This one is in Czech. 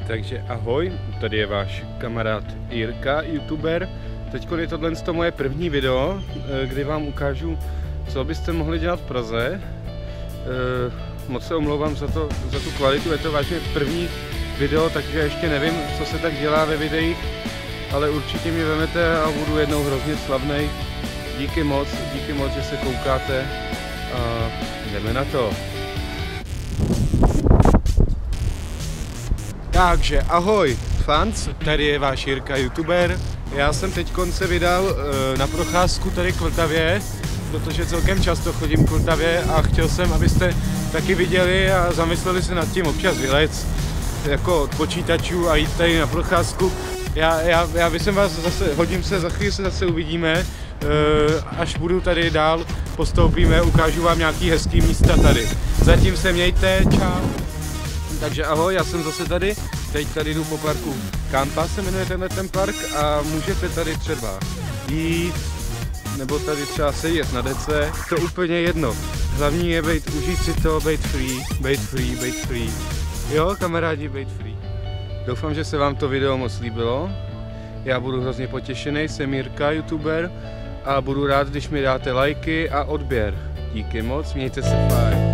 Takže ahoj, tady je váš kamarád Jirka, youtuber. Teď je tohle moje první video, kdy vám ukážu, co byste mohli dělat v Praze. Moc se omlouvám za tu kvalitu, je to vážně první video, takže ještě nevím, co se tak dělá ve videích, ale určitě mě vemete a budu jednou hrozně slavnej. Díky moc, že se koukáte a jdeme na to. Takže ahoj fans, tady je váš Jirka, youtuber. Já jsem teď se vydal na procházku tady k Vltavě, protože celkem často chodím k Vltavě a chtěl jsem, abyste taky viděli a zamysleli se nad tím občas vylet jako od počítačů a jít tady na procházku. Já bych vás zase, hodím se, za chvíli se zase uvidíme, až budu tady dál, postoupíme, ukážu vám nějaký hezký místa tady. Zatím se mějte, čau. Takže ahoj, já jsem zase tady, teď tady jdu po parku Kampa, se jmenuje ten park a můžete tady třeba jít, nebo tady třeba sedět na dece, to úplně jedno. Hlavní je užít si to, být free. Jo, kamarádi, být free. Doufám, že se vám to video moc líbilo. Já budu hrozně potěšený, jsem Jirka, youtuber a budu rád, když mi dáte lajky a odběr. Díky moc, mějte se fajn.